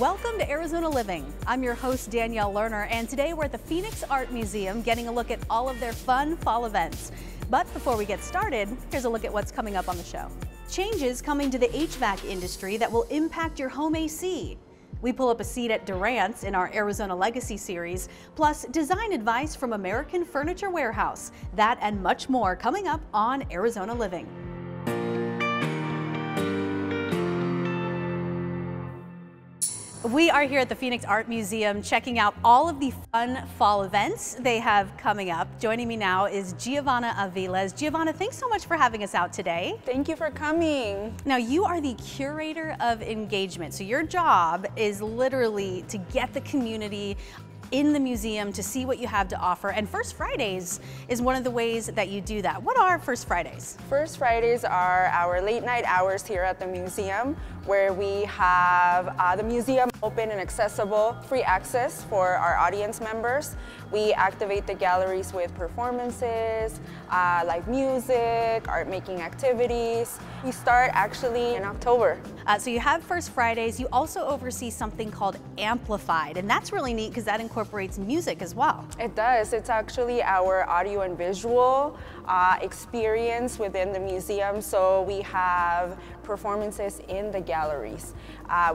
Welcome to Arizona Living. I'm your host, Danielle Lerner, and today we're at the Phoenix Art Museum getting a look at all of their fun fall events. But before we get started, here's a look at what's coming up on the show. Changes coming to the HVAC industry that will impact your home AC. We pull up a seat at Durant's in our Arizona Legacy series, plus design advice from American Furniture Warehouse. That and much more coming up on Arizona Living. We are here at the Phoenix Art Museum checking out all of the fun fall events they have coming up. Joining me now is Giovanna Aviles. Giovanna, thanks so much for having us out today. Thank you for coming. Now, you are the curator of engagement, so your job is literally to get the community in the museum to see what you have to offer, and First Fridays is one of the ways that you do that. What are First Fridays? First Fridays are our late night hours here at the museum, where we have the museum open and accessible, free access for our audience members. We activate the galleries with performances, live music, art making activities. We start actually in October. So you have First Fridays. You also oversee something called Amplified, and that's really neat because that incorporates music as well. It does. It's actually our audio and visual experience within the museum. So we have performances in the galleries.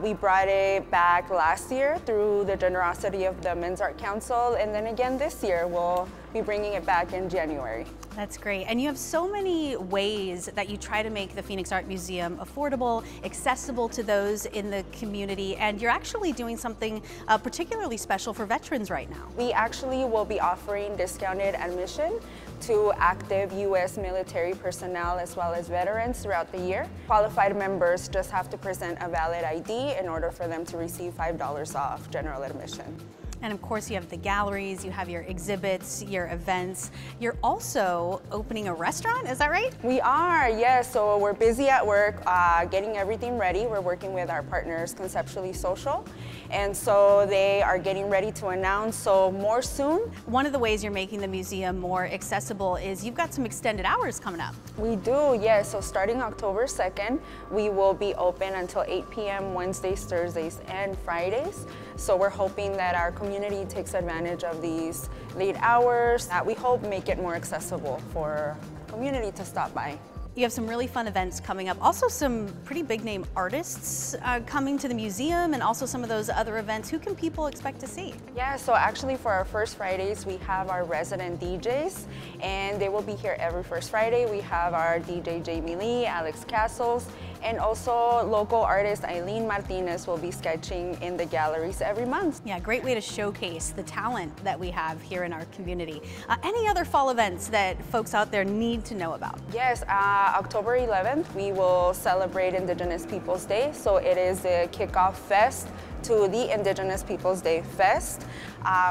We brought it back last year through the generosity of the Men's Art Council, and then again this year we'll be bringing it back in January. That's great. And you have so many ways that you try to make the Phoenix Art Museum affordable, accessible to those in the community, and you're actually doing something particularly special for veterans right now. We actually will be offering discounted admission to active U.S. military personnel as well as veterans throughout the year. Qualified members just have to present a valid ID in order for them to receive $5 off general admission. And of course you have the galleries, you have your exhibits, your events. You're also opening a restaurant, is that right? We are, yes. So we're busy at work getting everything ready. We're working with our partners, Conceptually Social. And so they are getting ready to announce, so more soon. One of the ways you're making the museum more accessible is you've got some extended hours coming up. We do, yes. So starting October 2nd, we will be open until 8 p.m. Wednesdays, Thursdays, and Fridays. So we're hoping that our community takes advantage of these late hours that we hope make it more accessible for the community to stop by. You have some really fun events coming up. Also some pretty big name artists coming to the museum, and also some of those other events. Who can people expect to see? Yeah, so actually for our First Fridays, we have our resident DJs, and they will be here every First Friday. We have our DJ Jamie Lee, Alex Castles, and also local artist Eileen Martinez will be sketching in the galleries every month. Yeah, great way to showcase the talent that we have here in our community. Any other fall events that folks out there need to know about? Yes, October 11th, we will celebrate Indigenous Peoples Day. So it is the kickoff fest to the Indigenous Peoples Day Fest.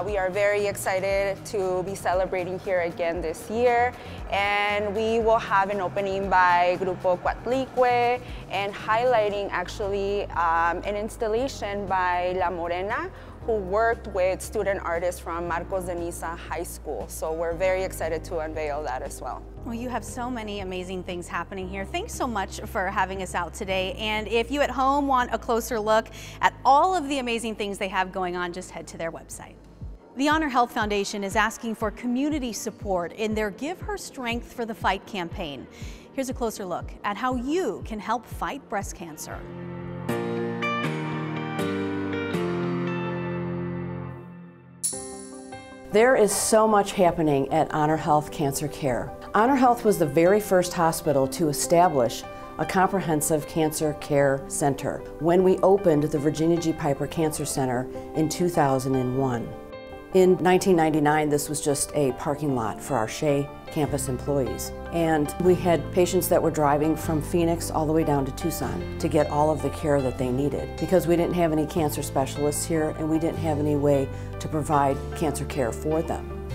We are very excited to be celebrating here again this year, and we will have an opening by Grupo Coatlicue and highlighting actually an installation by La Morena, who worked with student artists from Marcos de Niza High School. So we're very excited to unveil that as well. Well, you have so many amazing things happening here. Thanks so much for having us out today. And if you at home want a closer look at all of the amazing things they have going on, just head to their website. The Honor Health Foundation is asking for community support in their Give Her Strength for the Fight campaign. Here's a closer look at how you can help fight breast cancer. There is so much happening at Honor Health Cancer Care. Honor Health was the very first hospital to establish a comprehensive cancer care center when we opened the Virginia G. Piper Cancer Center in 2001. In 1999, this was just a parking lot for our Shea campus employees. And we had patients that were driving from Phoenix all the way down to Tucson to get all of the care that they needed, because we didn't have any cancer specialists here and we didn't have any way to provide cancer care for them.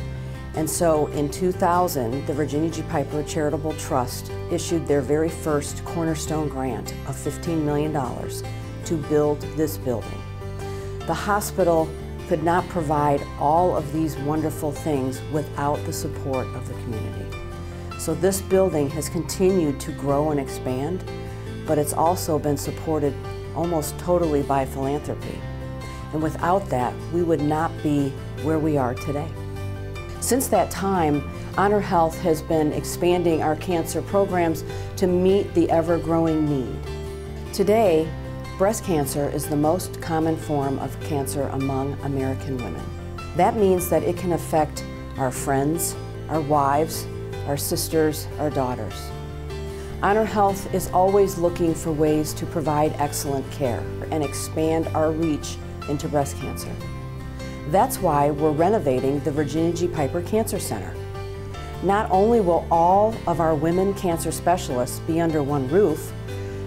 And so in 2000, the Virginia G. Piper Charitable Trust issued their very first cornerstone grant of $15 million to build this building. The hospital could not provide all of these wonderful things without the support of the community. So this building has continued to grow and expand, but it's also been supported almost totally by philanthropy. and without that, we would not be where we are today. Since that time, Honor Health has been expanding our cancer programs to meet the ever-growing need. Today, breast cancer is the most common form of cancer among American women. That means that it can affect our friends, our wives, our sisters, our daughters. Honor Health is always looking for ways to provide excellent care and expand our reach into breast cancer. That's why we're renovating the Virginia G. Piper Cancer Center. Not only will all of our women cancer specialists be under one roof,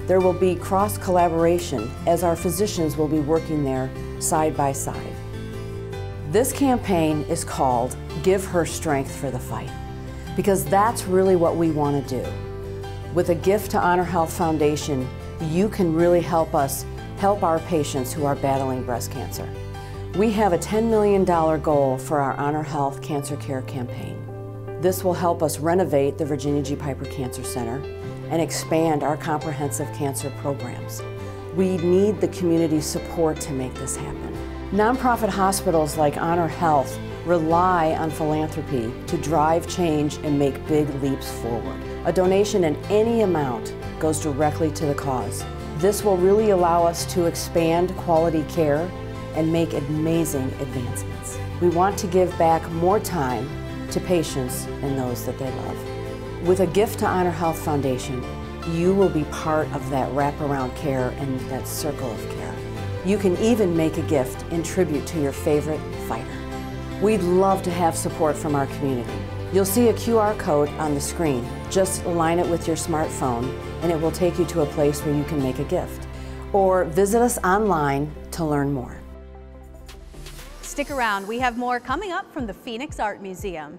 there will be cross-collaboration as our physicians will be working there side by side. This campaign is called Give Her Strength for the Fight, because that's really what we want to do. With a gift to Honor Health Foundation, you can really help us help our patients who are battling breast cancer. We have a $10 million goal for our Honor Health Cancer Care campaign. This will help us renovate the Virginia G. Piper Cancer Center and expand our comprehensive cancer programs. We need the community's support to make this happen. Nonprofit hospitals like Honor Health rely on philanthropy to drive change and make big leaps forward. A donation in any amount goes directly to the cause. This will really allow us to expand quality care and make amazing advancements. We want to give back more time to patients and those that they love. With a gift to Honor Health Foundation, you will be part of that wraparound care and that circle of care. You can even make a gift in tribute to your favorite fighter. We'd love to have support from our community. You'll see a QR code on the screen. Just align it with your smartphone and it will take you to a place where you can make a gift. Or visit us online to learn more. Stick around, we have more coming up from the Phoenix Art Museum.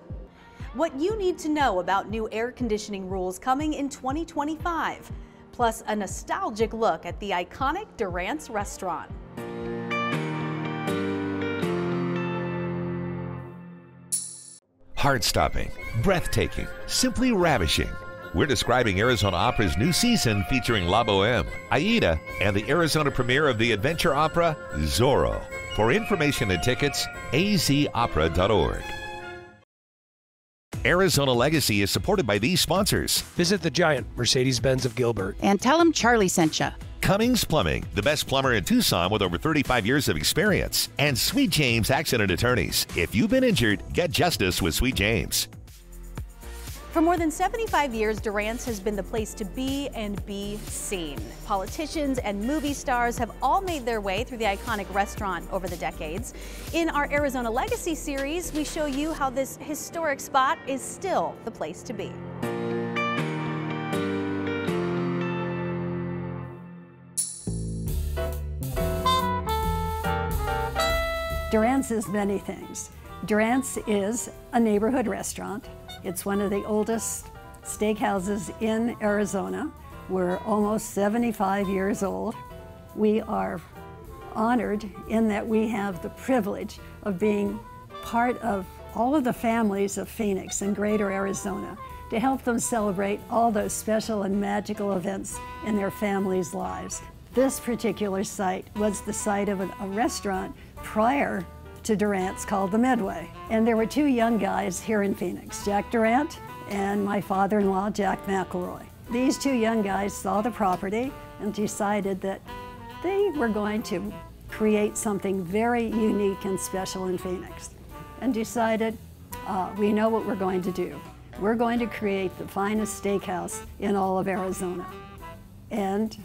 What you need to know about new air conditioning rules coming in 2025, plus a nostalgic look at the iconic Durant's restaurant. Heart-stopping, breathtaking, simply ravishing. We're describing Arizona Opera's new season featuring La Boheme, Aida, and the Arizona premiere of the adventure opera Zorro. For information and tickets, azopera.org. Arizona Legacy is supported by these sponsors. Visit the giant Mercedes-Benz of Gilbert. And tell them Charlie sent you. Cummings Plumbing, the best plumber in Tucson with over 35 years of experience. And Sweet James Accident Attorneys. If you've been injured, get justice with Sweet James. For more than 75 years, Durant's has been the place to be and be seen. Politicians and movie stars have all made their way through the iconic restaurant over the decades. In our Arizona Legacy series, we show you how this historic spot is still the place to be. Durant's is many things. Durant's is a neighborhood restaurant. It's one of the oldest steakhouses in Arizona. We're almost 75 years old. We are honored in that we have the privilege of being part of all of the families of Phoenix and Greater Arizona to help them celebrate all those special and magical events in their families' lives. This particular site was the site of a restaurant prior to Durant's called the Midway. And there were two young guys here in Phoenix, Jack Durant and my father-in-law, Jack McElroy. These two young guys saw the property and decided that they were going to create something very unique and special in Phoenix. And decided, we know what we're going to do. We're going to create the finest steakhouse in all of Arizona. And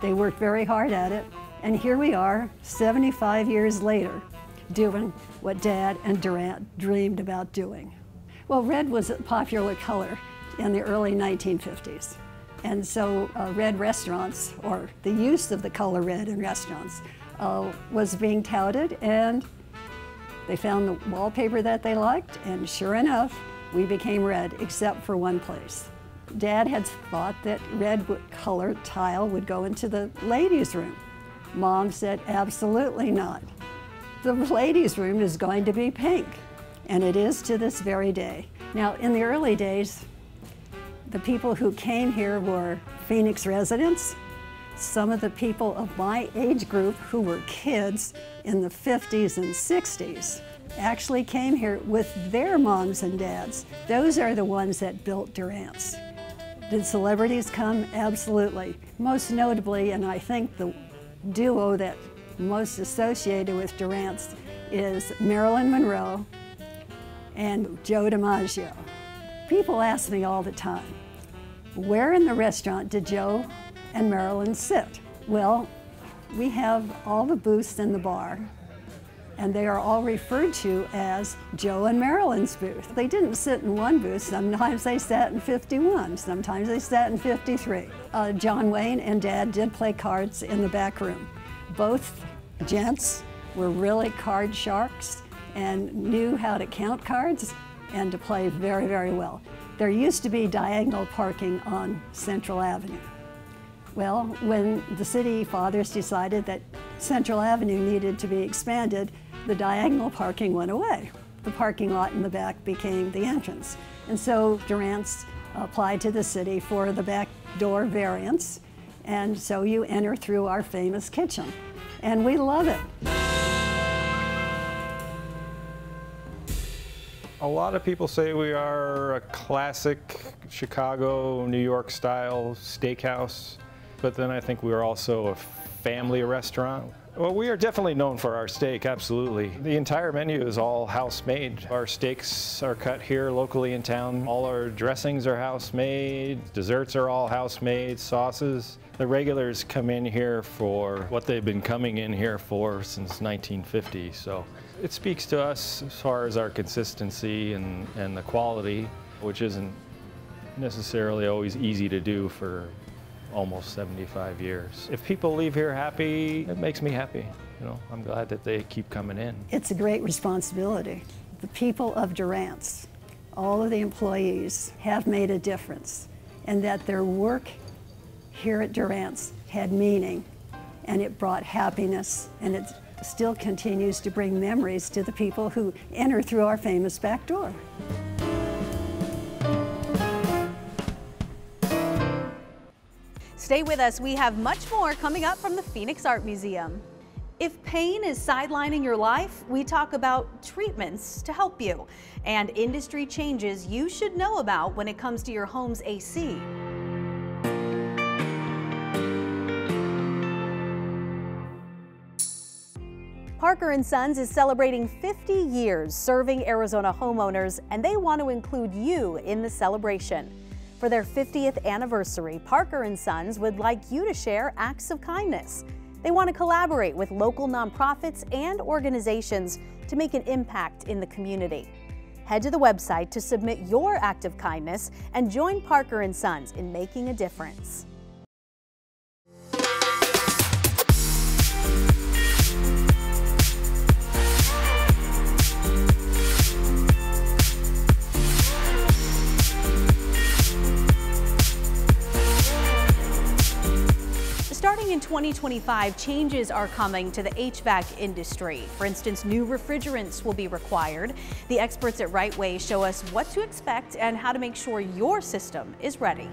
they worked very hard at it. And here we are, 75 years later, doing what Dad and Durant dreamed about doing. Well, red was a popular color in the early 1950s. And so red restaurants, or the use of the color red in restaurants, was being touted, and they found the wallpaper that they liked, and sure enough, we became red, except for one place. Dad had thought that red color tile would go into the ladies' room. Mom said, absolutely not. The ladies' room is going to be pink, and it is to this very day. Now, in the early days, the people who came here were Phoenix residents, Some of the people of my age group who were kids in the 50s and 60s actually came here with their moms and dads. Those are the ones that built Durant's. Did celebrities come? Absolutely. Most notably, and I think the duo that most associated with Durant's is Marilyn Monroe and Joe DiMaggio. People ask me all the time, where in the restaurant did Joe and Marilyn sit? Well, we have all the booths in the bar, and they are all referred to as Joe and Marilyn's booth. They didn't sit in one booth. Sometimes they sat in 51, sometimes they sat in 53. John Wayne and Dad did play cards in the back room. Both gents were really card sharks and knew how to count cards and to play very, very well. There used to be diagonal parking on Central Avenue. Well, when the city fathers decided that Central Avenue needed to be expanded, the diagonal parking went away. The parking lot in the back became the entrance. And so Durant's applied to the city for the back door variance, and so you enter through our famous kitchen. And we love it. A lot of people say we are a classic Chicago, New York style steakhouse, but then I think we're also a family restaurant. Well, we are definitely known for our steak, absolutely. The entire menu is all house-made. Our steaks are cut here locally in town. All our dressings are house-made. Desserts are all house-made, sauces. The regulars come in here for what they've been coming in here for since 1950, so it speaks to us as far as our consistency and the quality, which isn't necessarily always easy to do for almost 75 years. If people leave here happy, it makes me happy. You know, I'm glad that they keep coming in. It's a great responsibility. The people of Durant's, all of the employees have made a difference, and that their work here at Durant's had meaning, and it brought happiness, and it still continues to bring memories to the people who enter through our famous back door. Stay with us, we have much more coming up from the Phoenix Art Museum. If pain is sidelining your life, we talk about treatments to help you and industry changes you should know about when it comes to your home's AC. Parker & Sons is celebrating 50 years serving Arizona homeowners, and they want to include you in the celebration. For their 50th anniversary, Parker & Sons would like you to share acts of kindness. They want to collaborate with local nonprofits and organizations to make an impact in the community. Head to the website to submit your act of kindness and join Parker & Sons in making a difference. Starting in 2025, changes are coming to the HVAC industry. For instance, new refrigerants will be required. The experts at Rightway show us what to expect and how to make sure your system is ready.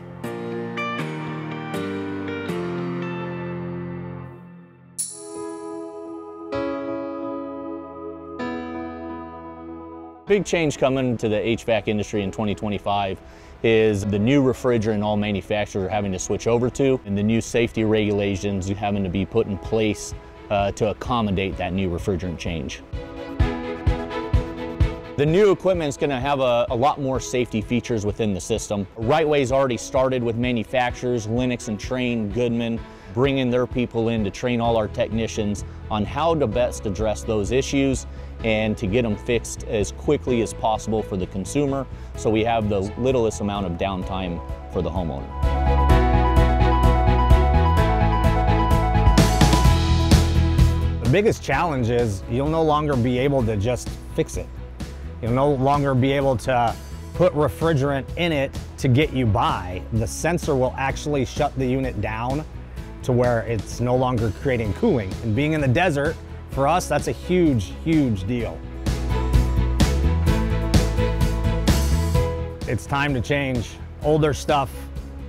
Big change coming to the HVAC industry in 2025 is the new refrigerant all manufacturers are having to switch over to, and the new safety regulations having to be put in place to accommodate that new refrigerant change. The new equipment is going to have a lot more safety features within the system. Rightway's already started with manufacturers, Lennox and Trane, Goodman, bringing their people in to train all our technicians on how to best address those issues and to get them fixed as quickly as possible for the consumer, so we have the littlest amount of downtime for the homeowner. The biggest challenge is you'll no longer be able to just fix it. You'll no longer be able to put refrigerant in it to get you by. The sensor will actually shut the unit down to where it's no longer creating cooling. And being in the desert, for us, that's a huge, huge deal. It's time to change. Older stuff,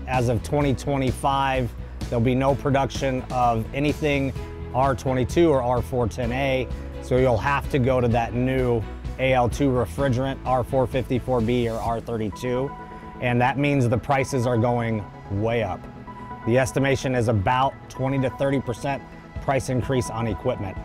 as of 2025, There'll be no production of anything R22 or R410A, so you'll have to go to that new AL2 refrigerant, R454B or R32, and that means the prices are going way up. The estimation is about 20 to 30% price increase on equipment.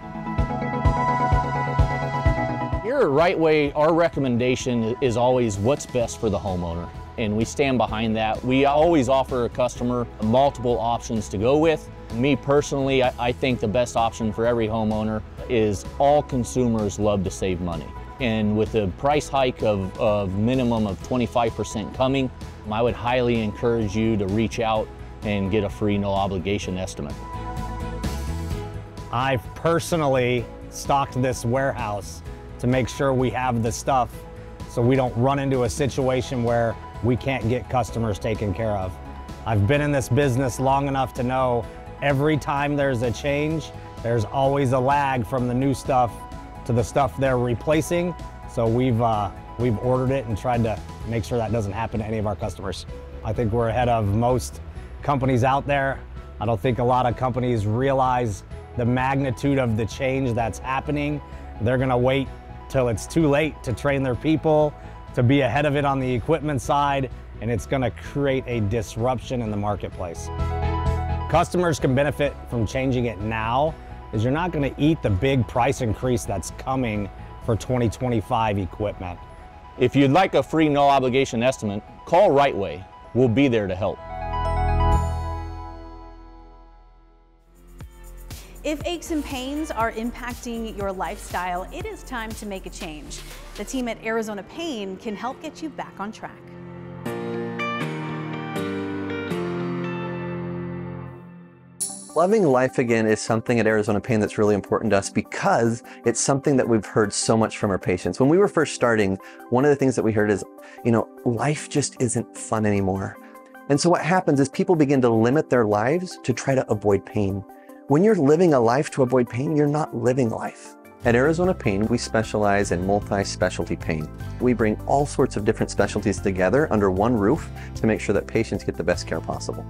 Here at Rightway, our recommendation is always what's best for the homeowner, and we stand behind that. We always offer a customer multiple options to go with. Me personally, I think the best option for every homeowner is all consumers love to save money. And with a price hike of minimum of 25% coming, I would highly encourage you to reach out and get a free no obligation estimate. I've personally stocked this warehouse to make sure we have the stuff so we don't run into a situation where we can't get customers taken care of. I've been in this business long enough to know every time there's a change, there's always a lag from the new stuff to the stuff they're replacing. So we've ordered it and tried to make sure that doesn't happen to any of our customers. I think we're ahead of most companies out there. I don't think a lot of companies realize the magnitude of the change that's happening. They're gonna wait till it's too late to train their people, to be ahead of it on the equipment side, and it's gonna create a disruption in the marketplace. Customers can benefit from changing it now, is you're not gonna eat the big price increase that's coming for 2025 equipment. If you'd like a free no obligation estimate, call Rightway. We'll be there to help. If aches and pains are impacting your lifestyle, it is time to make a change. The team at Arizona Pain can help get you back on track. Loving life again is something at Arizona Pain that's really important to us because it's something that we've heard so much from our patients. When we were first starting, one of the things that we heard is, life just isn't fun anymore. And so what happens is people begin to limit their lives to try to avoid pain. When you're living a life to avoid pain, you're not living life. At Arizona Pain, we specialize in multi-specialty pain. We bring all sorts of different specialties together under one roof to make sure that patients get the best care possible.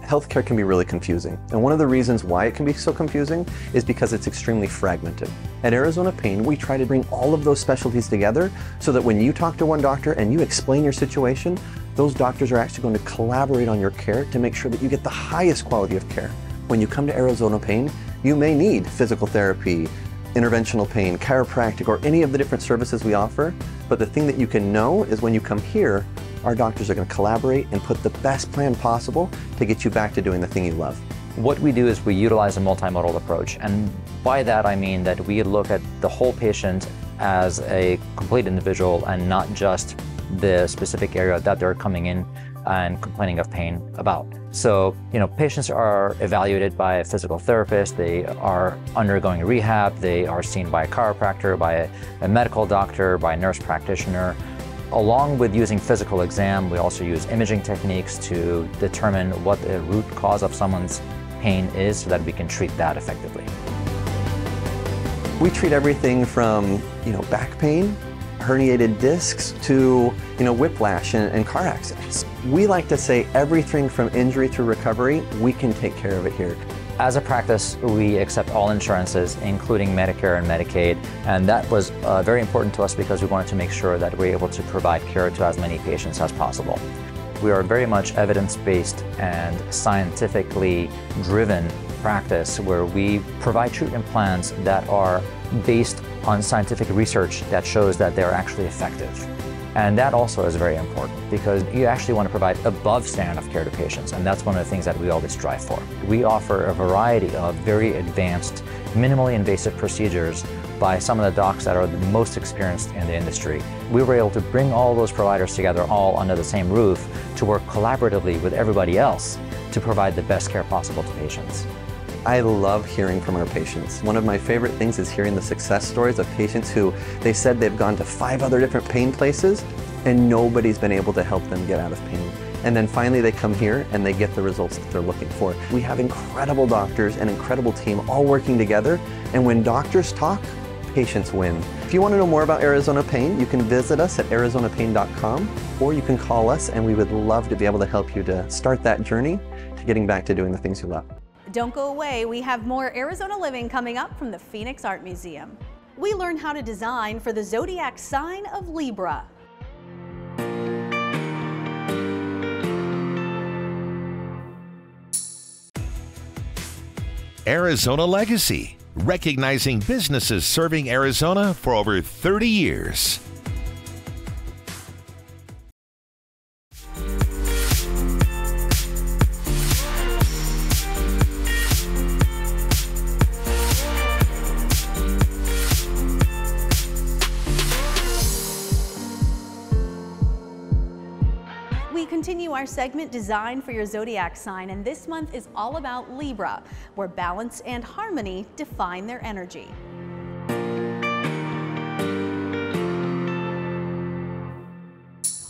Healthcare can be really confusing, and one of the reasons why it can be so confusing is because it's extremely fragmented. At Arizona Pain, we try to bring all of those specialties together so that when you talk to one doctor and you explain your situation, those doctors are actually going to collaborate on your care to make sure that you get the highest quality of care. When you come to Arizona Pain, you may need physical therapy, interventional pain, chiropractic, or any of the different services we offer, but the thing that you can know is when you come here, our doctors are going to collaborate and put the best plan possible to get you back to doing the thing you love. What we do is we utilize a multimodal approach, and by that I mean that we look at the whole patient as a complete individual and not just the specific area that they're coming in and complaining of pain about. So, patients are evaluated by a physical therapist, they are undergoing rehab, they are seen by a chiropractor, by a medical doctor, by a nurse practitioner. Along with using physical exam, we also use imaging techniques to determine what the root cause of someone's pain is so that we can treat that effectively. We treat everything from, back pain, herniated discs to, whiplash and car accidents. We like to say everything from injury to recovery, we can take care of it here. As a practice, we accept all insurances, including Medicare and Medicaid, and that was very important to us because we wanted to make sure that we're able to provide care to as many patients as possible. We are very much evidence-based and scientifically driven practice where we provide treatment plans that are based on scientific research that shows that they're actually effective. And that also is very important because you actually want to provide above standard of care to patients, and that's one of the things that we always strive for. We offer a variety of very advanced, minimally invasive procedures by some of the docs that are the most experienced in the industry. We were able to bring all those providers together all under the same roof to work collaboratively with everybody else to provide the best care possible to patients. I love hearing from our patients. One of my favorite things is hearing the success stories of patients who they said they've gone to 5 other different pain places and nobody's been able to help them get out of pain. And then finally they come here and they get the results that they're looking for. We have incredible doctors, an incredible team all working together, and when doctors talk, patients win. If you want to know more about Arizona Pain, you can visit us at arizonapain.com or you can call us and we would love to be able to help you to start that journey to getting back to doing the things you love. Don't go away, we have more Arizona Living coming up from the Phoenix Art Museum. We learn how to design for the zodiac sign of Libra. Arizona Legacy, recognizing businesses serving Arizona for over 30 years. We continue our segment Design for Your Zodiac Sign, and this month is all about Libra, where balance and harmony define their energy.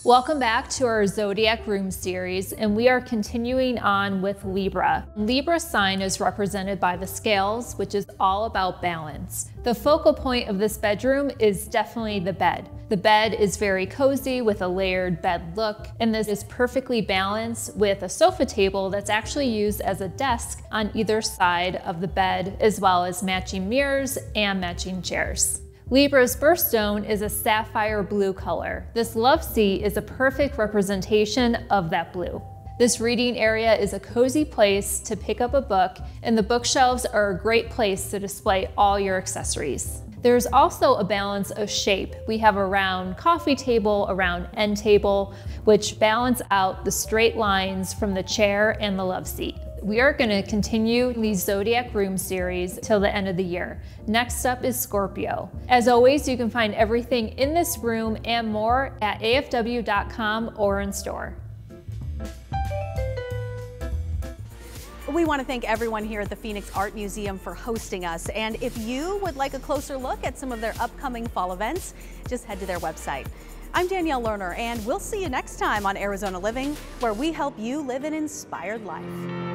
Welcome back to our Zodiac Room series, and we are continuing on with Libra. Libra's sign is represented by the scales, which is all about balance. The focal point of this bedroom is definitely the bed. The bed is very cozy with a layered bed look, and this is perfectly balanced with a sofa table that's actually used as a desk on either side of the bed, as well as matching mirrors and matching chairs. Libra's birthstone is a sapphire blue color. This love seat is a perfect representation of that blue. This reading area is a cozy place to pick up a book, and the bookshelves are a great place to display all your accessories. There's also a balance of shape. We have a round coffee table, a round end table, which balance out the straight lines from the chair and the love seat. We are going to continue the Zodiac Room series till the end of the year. Next up is Scorpio. As always, you can find everything in this room and more at afw.com or in store. We want to thank everyone here at the Phoenix Art Museum for hosting us. And if you would like a closer look at some of their upcoming fall events, just head to their website. I'm Danielle Lerner, and we'll see you next time on Arizona Living, where we help you live an inspired life.